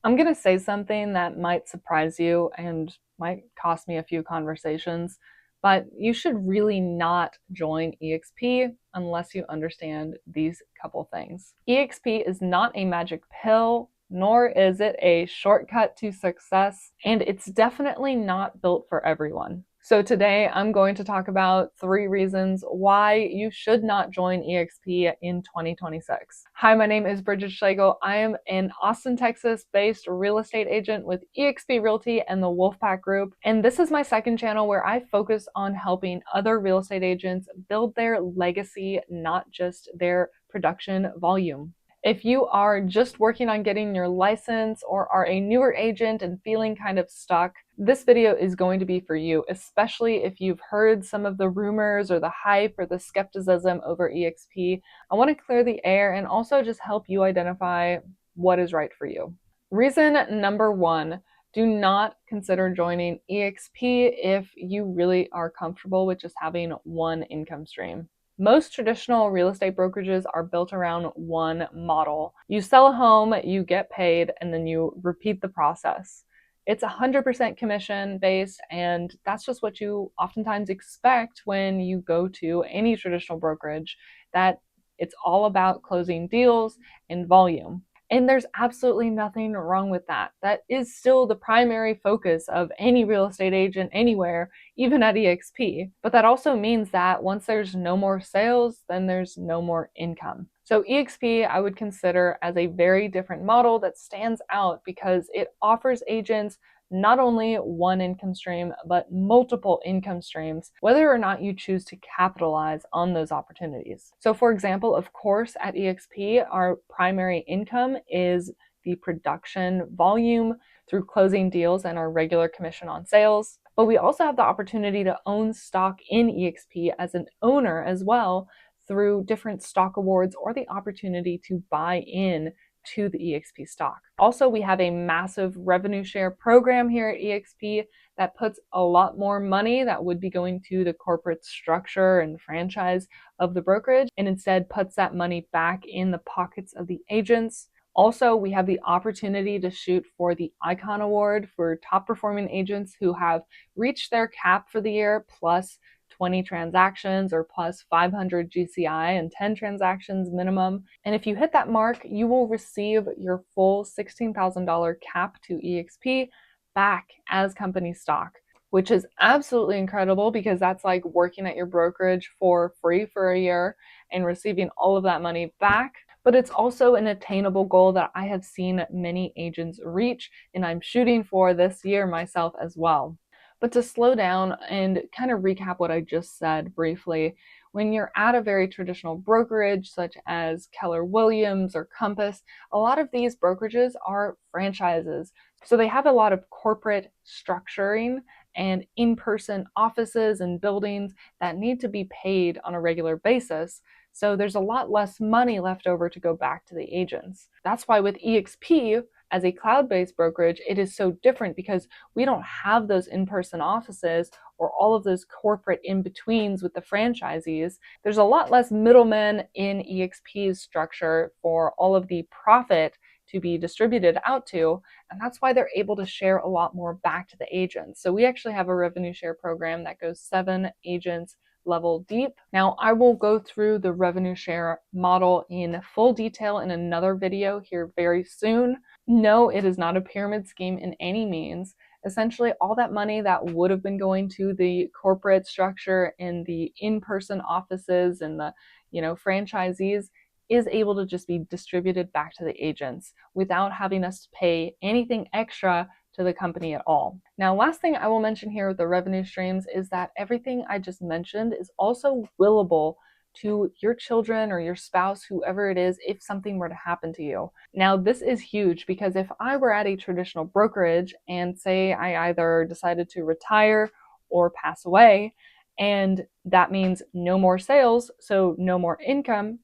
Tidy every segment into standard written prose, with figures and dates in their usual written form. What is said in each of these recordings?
I'm going to say something that might surprise you and might cost me a few conversations, but you should really not join EXP unless you understand these couple things. EXP is not a magic pill, nor is it a shortcut to success, and it's definitely not built for everyone. So today I'm going to talk about 3 reasons why you should not join EXP in 2026. Hi, my name is Bridget Schlegel. I am an Austin, Texas based real estate agent with EXP Realty and the Wolfpack Group. And this is my second channel where I focus on helping other real estate agents build their legacy, not just their production volume. If you are just working on getting your license or are a newer agent and feeling kind of stuck, this video is going to be for you, especially if you've heard some of the rumors or the hype or the skepticism over EXP. I want to clear the air and also just help you identify what is right for you. Reason number 1, do not consider joining EXP if you really are comfortable with just having one income stream. Most traditional real estate brokerages are built around one model. You sell a home, you get paid, and then you repeat the process. It's 100% commission based, and that's just what you oftentimes expect when you go to any traditional brokerage, that it's all about closing deals and volume. And there's absolutely nothing wrong with that. That is still the primary focus of any real estate agent anywhere, even at EXP. But that also means that once there's no more sales, then there's no more income. So EXP I would consider as a very different model that stands out because it offers agents not only one income stream, but multiple income streams, whether or not you choose to capitalize on those opportunities. So for example, of course, at EXP, our primary income is the production volume through closing deals and our regular commission on sales. But we also have the opportunity to own stock in EXP as an owner as well through different stock awards or the opportunity to buy in to the EXP stock. Also, we have a massive revenue share program here at EXP that puts a lot more money that would be going to the corporate structure and franchise of the brokerage and instead puts that money back in the pockets of the agents. Also, we have the opportunity to shoot for the Icon Award for top performing agents who have reached their cap for the year plus 20 transactions or plus 500 GCI and 10 transactions minimum. And if you hit that mark, you will receive your full $16,000 cap to EXP back as company stock, which is absolutely incredible because that's like working at your brokerage for free for a year and receiving all of that money back. But it's also an attainable goal that I have seen many agents reach, and I'm shooting for this year myself as well. But to slow down and kind of recap what I just said briefly, when you're at a very traditional brokerage such as Keller Williams or Compass, a lot of these brokerages are franchises. So they have a lot of corporate structuring and in-person offices and buildings that need to be paid on a regular basis. So there's a lot less money left over to go back to the agents. That's why with EXP, as a cloud-based brokerage, it is so different because we don't have those in-person offices or all of those corporate in-betweens with the franchisees. There's a lot less middlemen in EXP's structure for all of the profit to be distributed out to, and that's why they're able to share a lot more back to the agents. So we actually have a revenue share program that goes 7 agents level deep. Now, I will go through the revenue share model in full detail in another video here very soon. No, it is not a pyramid scheme in any means. Essentially, all that money that would have been going to the corporate structure and the in-person offices and the, franchisees is able to just be distributed back to the agents without having us pay anything extra to the company at all. Now, last thing I will mention here with the revenue streams is that everything I just mentioned is also willable to your children or your spouse, whoever it is, if something were to happen to you. Now, this is huge because if I were at a traditional brokerage and say I either decided to retire or pass away, and that means no more sales, so no more income,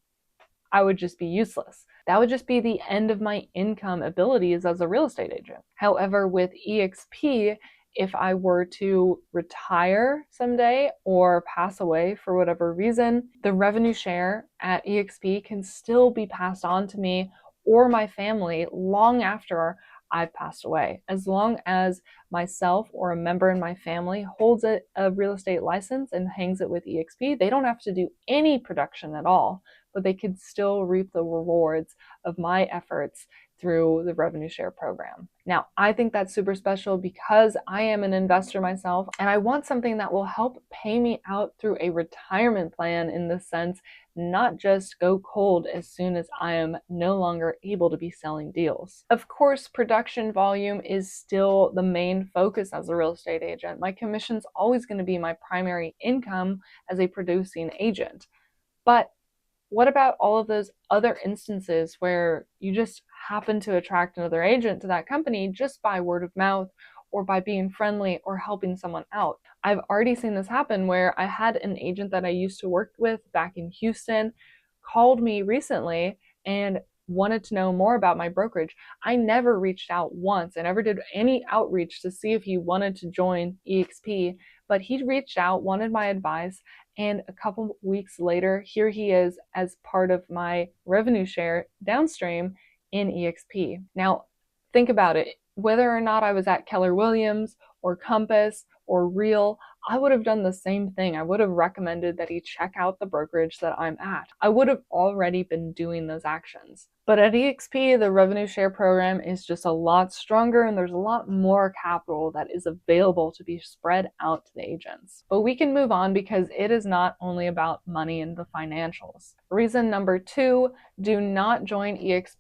I would just be useless. That would just be the end of my income abilities as a real estate agent. However, with EXP, if I were to retire someday or pass away for whatever reason, the revenue share at EXP can still be passed on to me or my family long after I've passed away. As long as myself or a member in my family holds a real estate license and hangs it with EXP, they don't have to do any production at all, but they could still reap the rewards of my efforts through the revenue share program. Now, I think that's super special because I am an investor myself and I want something that will help pay me out through a retirement plan in the sense, not just go cold as soon as I am no longer able to be selling deals. Of course, production volume is still the main focus as a real estate agent. My commission's always going to be my primary income as a producing agent. But what about all of those other instances where you just happen to attract another agent to that company just by word of mouth or by being friendly or helping someone out? I've already seen this happen where I had an agent that I used to work with back in Houston called me recently and wanted to know more about my brokerage. I never reached out once. I never did any outreach to see if he wanted to join EXP, but he reached out, wanted my advice, and a couple weeks later, here he is as part of my revenue share downstream in EXP. Now, think about it. Whether or not I was at Keller Williams or Compass or Real, I would have done the same thing. I would have recommended that he check out the brokerage that I'm at. I would have already been doing those actions. But at EXP, the revenue share program is just a lot stronger and there's a lot more capital that is available to be spread out to the agents. But we can move on because it is not only about money and the financials. Reason number 2, do not join EXP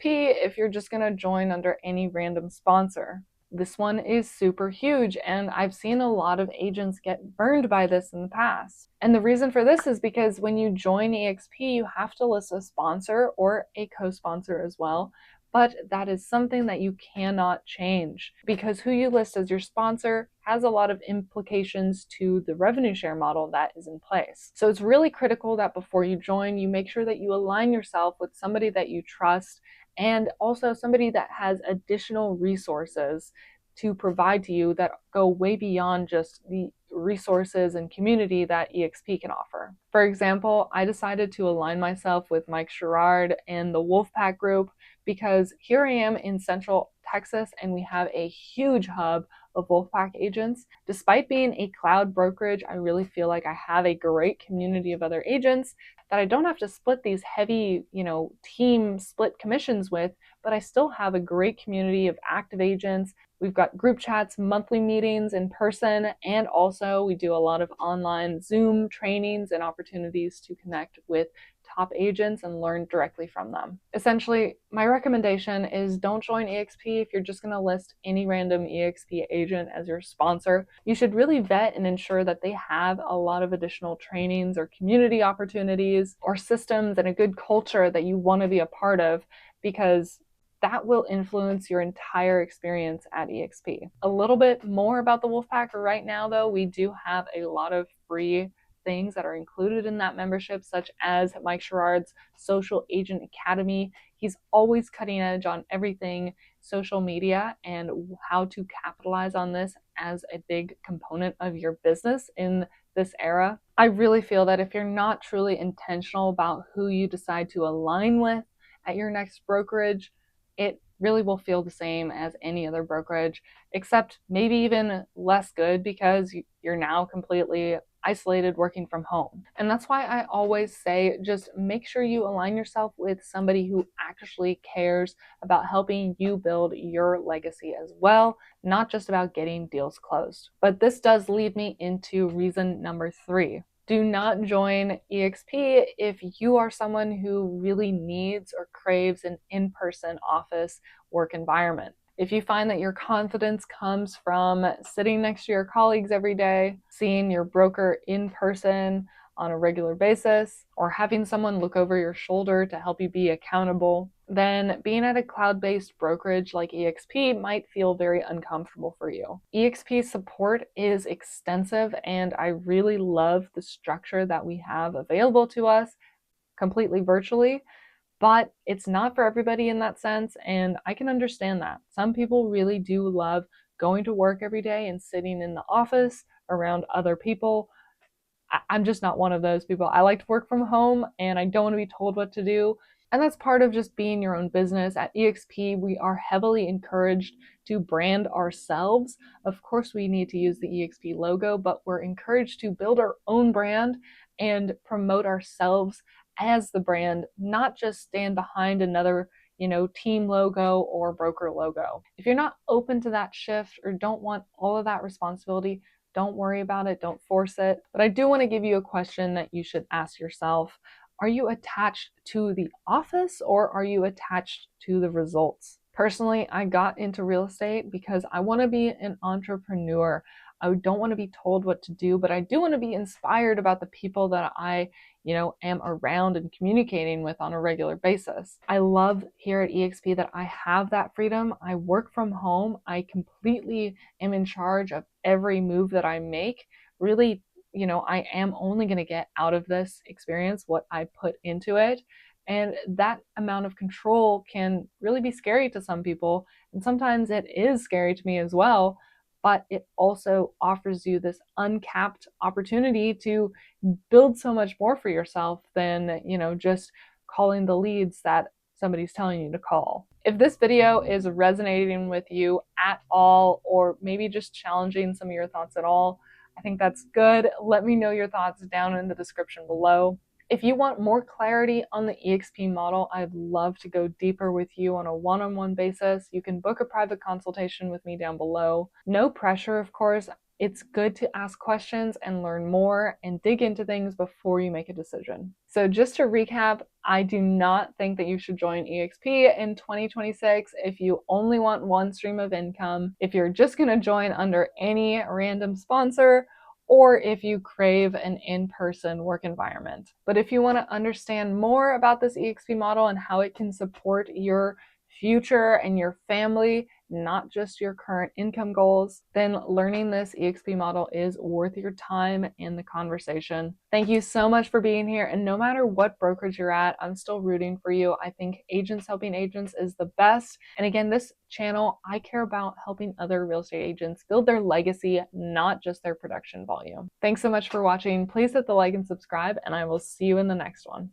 if you're just going to join under any random sponsor. This one is super huge, and I've seen a lot of agents get burned by this in the past. And the reason for this is because when you join EXP, you have to list a sponsor or a co-sponsor as well. But that is something that you cannot change because who you list as your sponsor has a lot of implications to the revenue share model that is in place. So it's really critical that before you join, you make sure that you align yourself with somebody that you trust and also somebody that has additional resources to provide to you that go way beyond just the resources and community that EXP can offer. For example, I decided to align myself with Mike Sherrard and the Wolfpack group because here I am in Central Texas and we have a huge hub of Wolfpack agents. Despite being a cloud brokerage, I really feel like I have a great community of other agents that I don't have to split these heavy, team split commissions with, but I still have a great community of active agents. We've got group chats, monthly meetings in person, and also we do a lot of online Zoom trainings and opportunities to connect with top agents and learn directly from them. Essentially, my recommendation is don't join EXP if you're just going to list any random EXP agent as your sponsor. You should really vet and ensure that they have a lot of additional trainings or community opportunities or systems and a good culture that you want to be a part of, because that will influence your entire experience at EXP. A little bit more about the Wolfpack right now, though, we do have a lot of free things that are included in that membership, such as Mike Sherrard's Social Agent Academy. He's always cutting edge on everything social media and how to capitalize on this as a big component of your business in this era. I really feel that if you're not truly intentional about who you decide to align with at your next brokerage, it really will feel the same as any other brokerage, except maybe even less good because you're now completely isolated working from home. And that's why I always say just make sure you align yourself with somebody who actually cares about helping you build your legacy as well, not just about getting deals closed. But this does lead me into reason number 3. Do not join EXP if you are someone who really needs or craves an in-person office work environment. If you find that your confidence comes from sitting next to your colleagues every day, seeing your broker in person on a regular basis, or having someone look over your shoulder to help you be accountable, then being at a cloud-based brokerage like EXP might feel very uncomfortable for you. EXP support is extensive, and I really love the structure that we have available to us completely virtually. But it's not for everybody in that sense, and I can understand that. Some people really do love going to work every day and sitting in the office around other people. I'm just not one of those people. I like to work from home, and I don't want to be told what to do. And that's part of just being your own business. At EXP, we are heavily encouraged to brand ourselves. Of course, we need to use the EXP logo, but we're encouraged to build our own brand and promote ourselves as the brand, not just stand behind another team logo or broker logo. If you're not open to that shift or don't want all of that responsibility, don't worry about it, don't force it. But I do want to give you a question that you should ask yourself. Are you attached to the office or are you attached to the results? Personally, I got into real estate because I want to be an entrepreneur. I don't want to be told what to do, but I do want to be inspired about the people that I am around and communicating with on a regular basis. I love here at EXP that I have that freedom. I work from home. I completely am in charge of every move that I make. Really, I am only going to get out of this experience what I put into it. And that amount of control can really be scary to some people. And sometimes it is scary to me as well. But it also offers you this uncapped opportunity to build so much more for yourself than, just calling the leads that somebody's telling you to call. If this video is resonating with you at all, or maybe just challenging some of your thoughts at all, I think that's good. Let me know your thoughts down in the description below. If you want more clarity on the EXP model, I'd love to go deeper with you on a one-on-one basis. You can book a private consultation with me down below. No pressure, of course. It's good to ask questions and learn more and dig into things before you make a decision. So just to recap, I do not think that you should join EXP in 2026 if you only want one stream of income, if you're just going to join under any random sponsor, or if you crave an in-person work environment. But if you want to understand more about this EXP model and how it can support your future and your family, not just your current income goals, then learning this EXP model is worth your time and the conversation. Thank you so much for being here. And no matter what brokerage you're at, I'm still rooting for you. I think agents helping agents is the best. And again, this channel, I care about helping other real estate agents build their legacy, not just their production volume. Thanks so much for watching. Please hit the like and subscribe, and I will see you in the next one.